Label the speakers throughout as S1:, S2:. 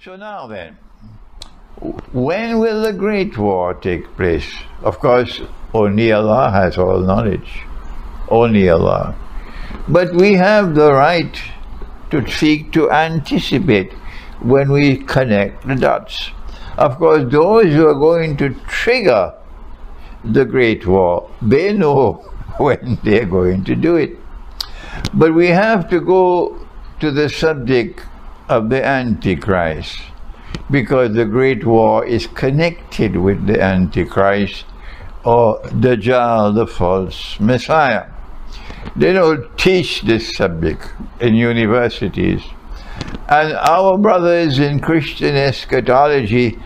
S1: So now then, when will the Great War take place? Of course, only Allah has all knowledge. Only Allah. But we have the right to seek to anticipate when we connect the dots. Of course, those who are going to trigger the Great War, they know when they're going to do it. But we have to go to the subject of the Antichrist, because the Great War is connected with the Antichrist, or Dajjal, the false Messiah. They don't teach this subject in universities. And our brothers in Christian eschatology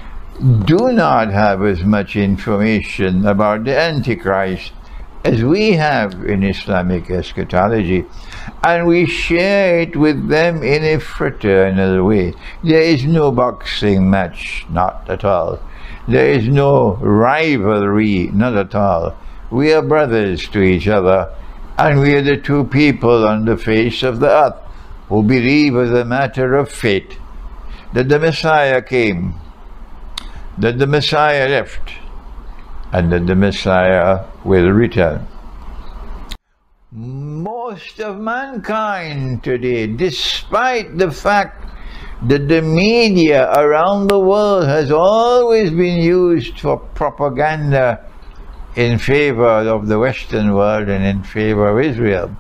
S1: do not have as much information about the Antichrist as we have in Islamic eschatology, and we share it with them in a fraternal way. There is no boxing match, not at all. There is no rivalry, not at all. We are brothers to each other, and we are the two people on the face of the earth who believe as a matter of fate that the Messiah came, that the Messiah left, and that the Messiah will return. Most of mankind today, despite the fact that the media around the world has always been used for propaganda in favor of the Western world and in favor of Israel,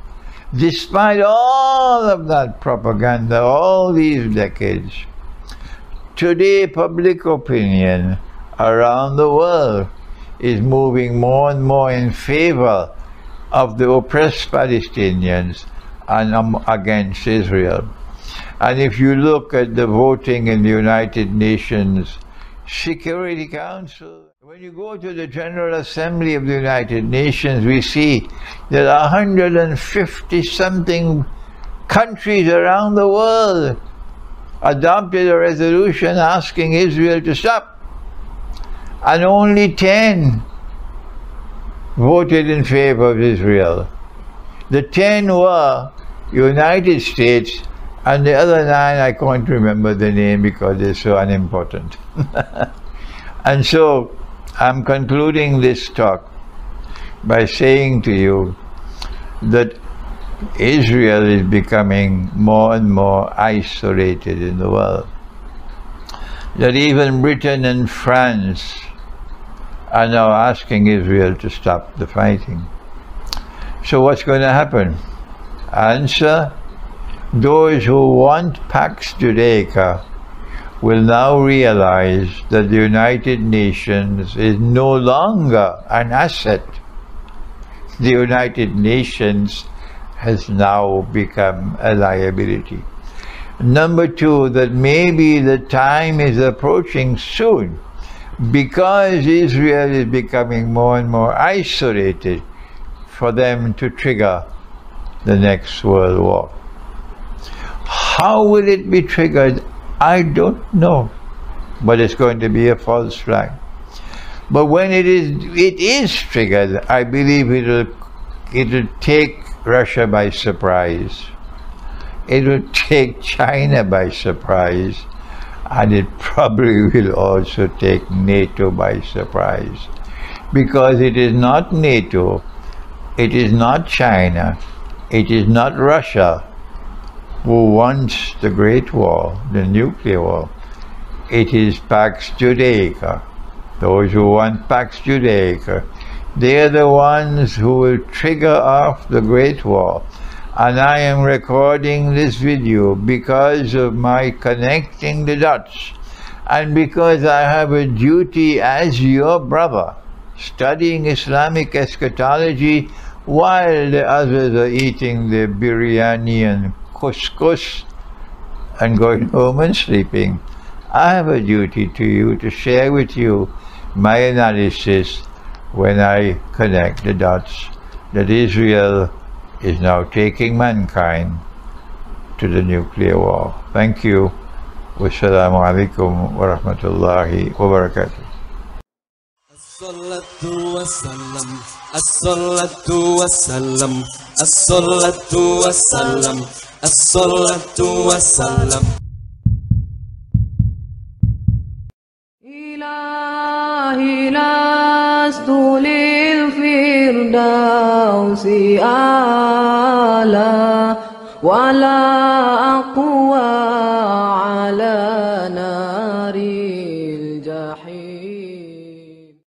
S1: despite all of that propaganda, all these decades, today public opinion around the world is moving more and more in favor of the oppressed Palestinians and against Israel. And if you look at the voting in the United Nations Security Council, when you go to the General Assembly of the United Nations, we see that 150-something countries around the world adopted a resolution asking Israel to stop. And only 10 voted in favor of Israel. The 10 were United States, and the other 9, I can't remember the name because they're so unimportant. And so, I'm concluding this talk by saying to you that Israel is becoming more and more isolated in the world. That even Britain and France are now asking Israel to stop the fighting. So what's going to happen? Answer: those who want Pax Judaica will now realize that the United Nations is no longer an asset. The United Nations has now become a liability. Number 2, that maybe the time is approaching soon, because Israel is becoming more and more isolated, for them to trigger the next world war. How will it be triggered? I don't know, but it's going to be a false flag. But when it is triggered, I believe it'll take Russia by surprise. It will take China by surprise, and it probably will also take NATO by surprise, because it is not NATO, it is not China, it is not Russia who wants the Great War, the nuclear war. It is Pax Judaica. Those who want Pax Judaica, they are the ones who will trigger off the Great War. And I am recording this video because of my connecting the dots, and because I have a duty as your brother, studying Islamic eschatology while the others are eating their biryani and couscous and going home and sleeping. I have a duty to you to share with you my analysis when I connect the dots that Israel is now taking mankind to the nuclear war. Thank you. Wassalamu alaikum wa rahmatullahi wa barakatuh.
S2: As-salatu was-salam, as-salatu was-salam, as-salatu was-salam, as-salatu was-salam.
S3: لست للفردوس أعلى ولا أقوى على نار